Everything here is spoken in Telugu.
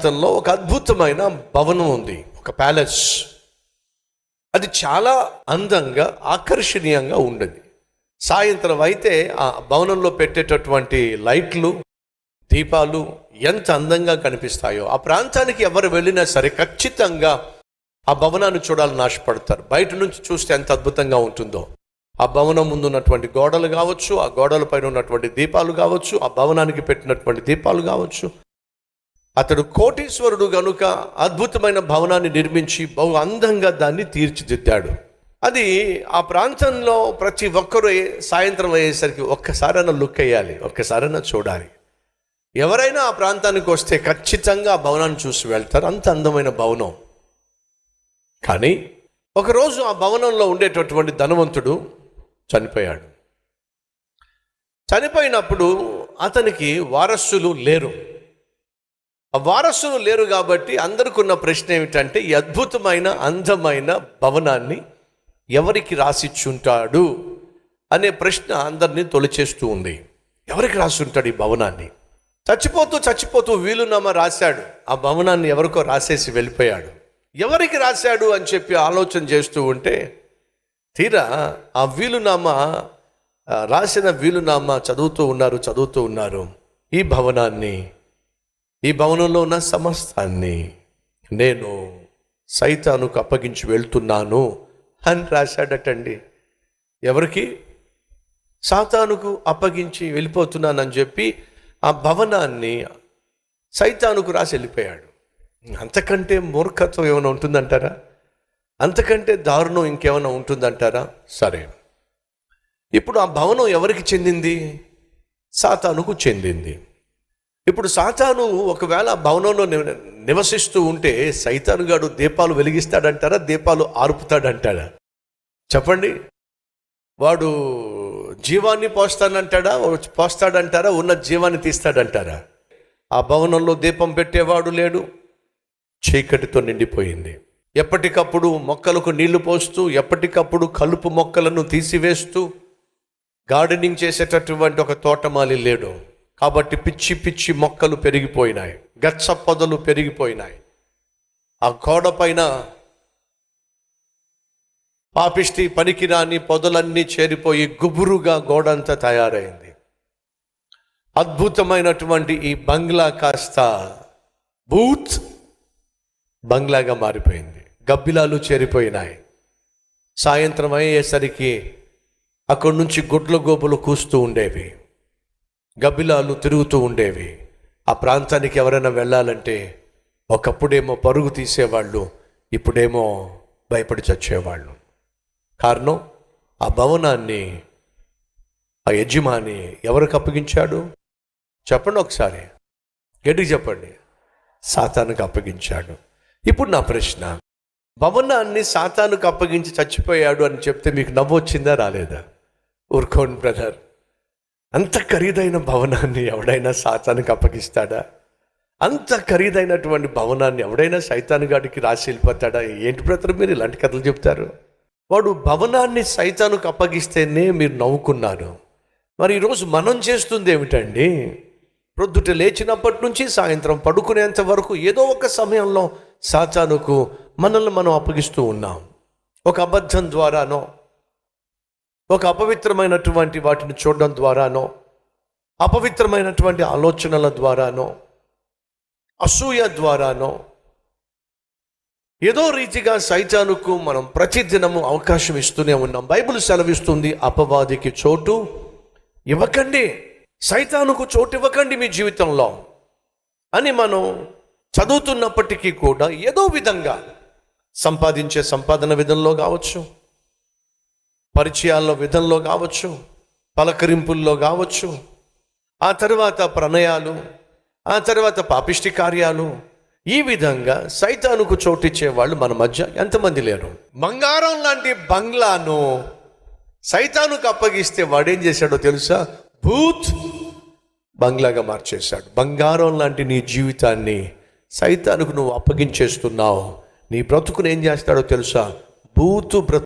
ప్రాంతంలో ఒక అద్భుతమైన భవనం ఉంది, ఒక ప్యాలెస్. అది చాలా అందంగా ఆకర్షణీయంగా ఉండేది. సాయంత్రం అయితే ఆ భవనంలో పెట్టేటటువంటి లైట్లు, దీపాలు ఎంత అందంగా కనిపిస్తాయో, ఆ ప్రాంతానికి ఎవరు వెళ్ళినా సరే ఖచ్చితంగా ఆ భవనాన్ని చూడాలని ఆశపడతారు. బయట నుంచి చూస్తే ఎంత అద్భుతంగా ఉంటుందో. ఆ భవనం ముందు ఉన్నటువంటి గోడలు కావచ్చు, ఆ గోడల పైన ఉన్నటువంటి దీపాలు కావచ్చు, ఆ భవనానికి పెట్టినటువంటి దీపాలు కావచ్చు. అతడు కోటీశ్వరుడు గనుక అద్భుతమైన భవనాన్ని నిర్మించి బహు అందంగా దాన్ని తీర్చిదిద్దాడు. అది ఆ ప్రాంతంలో ప్రతి ఒక్కరూ సాయంత్రం అయ్యేసరికి ఒక్కసారైనా లుక్ వేయాలి, ఒక్కసారైనా చూడాలి. ఎవరైనా ఆ ప్రాంతానికి వస్తే ఖచ్చితంగా ఆ భవనాన్ని చూసి వెళ్తారు. అంత అందమైన భవనం. కానీ ఒకరోజు ఆ భవనంలో ఉండేటటువంటి ధనవంతుడు చనిపోయాడు. చనిపోయినప్పుడు అతనికి వారసులు లేరు. ఆ వారసులు లేరు కాబట్టి అందరికీ ఉన్న ప్రశ్న ఏమిటంటే, ఈ అద్భుతమైన అందమైన భవనాన్ని ఎవరికి రాసిచ్చుంటాడు అనే ప్రశ్న అందరినీ తొలిచేస్తూ ఉంది. ఎవరికి రాసి ఈ భవనాన్ని? చచ్చిపోతూ వీలునామా రాశాడు. ఆ భవనాన్ని ఎవరికో రాసేసి వెళ్ళిపోయాడు. ఎవరికి రాశాడు అని చెప్పి ఆలోచన చేస్తూ ఉంటే, తీరా ఆ వీలునామా రాసిన వీలునామా చదువుతూ ఉన్నారు. ఈ భవనంలో ఉన్న సమస్తాన్ని నేను సైతానుకు అప్పగించి వెళ్తున్నాను అని రాశాడటండి. ఎవరికి? సాతానుకు అప్పగించి వెళ్ళిపోతున్నానని చెప్పి ఆ భవనాన్ని సైతానుకు రాసి వెళ్ళిపోయాడు. అంతకంటే మూర్ఖత్వం ఏమైనా ఉంటుందంటారా? అంతకంటే దారుణం ఇంకేమైనా ఉంటుందంటారా? సరే, ఇప్పుడు ఆ భవనం ఎవరికి చెందింది? సాతానుకు చెందింది. ఇప్పుడు సాతాను ఒకవేళ ఆ భవనంలో నివసిస్తూ ఉంటే సైతానుగాడు దీపాలు వెలిగిస్తాడంటారా, దీపాలు ఆర్పుతాడంటాడా? చెప్పండి. వాడు జీవాన్ని పోస్తాడంటారా, ఉన్న జీవాన్ని తీస్తాడంటారా? ఆ భవనంలో దీపం పెట్టేవాడు లేడు, చీకటితో నిండిపోయింది. ఎప్పటికప్పుడు మొక్కలకు నీళ్లు పోస్తూ, ఎప్పటికప్పుడు కలుపు మొక్కలను తీసివేస్తూ గార్డెనింగ్ చేసేటటువంటి ఒక తోటమాలి లేడు. కాబట్టి పిచ్చి మొక్కలు పెరిగిపోయినాయి, గచ్చ పొదలు పెరిగిపోయినాయి. ఆ గోడ పైన పాపిష్టి పనికిరాని పొదలన్నీ చేరిపోయి గుబురుగా గోడంతా తయారైంది. అద్భుతమైనటువంటి ఈ బంగ్లా కాస్త బూత్ బంగ్లాగా మారిపోయింది. గబ్బిలాలు చేరిపోయినాయి. సాయంత్రం అయ్యేసరికి అక్కడి నుంచి గుడ్ల గోపులు కూస్తూ ఉండేవి, గబ్బిలాలు తిరుగుతూ ఉండేవి. ఆ ప్రాంతానికి ఎవరైనా వెళ్ళాలంటే ఒకప్పుడేమో పరుగు తీసేవాళ్ళు, ఇప్పుడేమో భయపడి చచ్చేవాళ్ళు. కారణం, ఆ భవనాన్ని ఆ యజమాని ఎవరికి అప్పగించాడు? చెప్పండి ఒకసారి, గట్టిగా చెప్పండి. సాతానుకు అప్పగించాడు. ఇప్పుడు నా ప్రశ్న, భవనాన్ని సాతానుకు అప్పగించి చచ్చిపోయాడు అని చెప్తే మీకు నవ్వు వచ్చిందా, రాలేదా? ఊరుకోండి బ్రదర్. అంత ఖరీదైన భవనాన్ని ఎవడైనా సాతానుకు అప్పగిస్తాడా? అంత ఖరీదైనటువంటి భవనాన్ని ఎవడైనా సైతాను గాడికి రాసి వెళ్ళిపోతాడా? ఏంటి బ్రదర్ మీరు ఇలాంటి కథలు చెప్తారు? వాడు భవనాన్ని సైతానుకు అప్పగిస్తేనే మీరు నవ్వుకున్నారు. మరి ఈరోజు మనం చేస్తుంది ఏమిటండి? ప్రొద్దుట లేచినప్పటి నుంచి సాయంత్రం పడుకునేంత వరకు ఏదో ఒక సమయంలో సాతానుకు మనల్ని మనం అప్పగిస్తూ ఉన్నాం. ఒక అబద్ధం ద్వారానో, ఒక అపవిత్రమైనటువంటి వాటిని చూడడం ద్వారానో, అపవిత్రమైనటువంటి ఆలోచనల ద్వారానో, అసూయ ద్వారానో, ఏదో రీతిగా సైతానుకు మనం ప్రతిదినము అవకాశం ఇస్తూనే ఉన్నాం. బైబిల్ సెలవిస్తుంది, అపవాదికి చోటు ఇవ్వకండి, సైతానుకు చోటు ఇవ్వకండి మీ జీవితంలో అని. మనం చదువుతున్నప్పటికీ కూడా ఏదో విధంగా సంపాదించే సంపాదన విధంలో కావచ్చు, పరిచయాల్లో విధంలో కావచ్చు, పలకరింపుల్లో కావచ్చు, ఆ తర్వాత ప్రణయాలు, ఆ తర్వాత పాపిష్టి కార్యాలు, ఈ విధంగా సైతానుకు చోటిచ్చే వాళ్ళు మన మధ్య ఎంతమంది లేరు? బంగారం లాంటి బంగ్లాను సైతానుకు అప్పగిస్తే వాడేం చేశాడో తెలుసా? భూత్ బంగ్లాగా మార్చేశాడు. బంగారం లాంటి నీ జీవితాన్ని సైతానుకు నువ్వు అప్పగించేస్తున్నావు. నీ బ్రతుకును ఏం చేస్తాడో తెలుసా? బూతు బ్రతుకు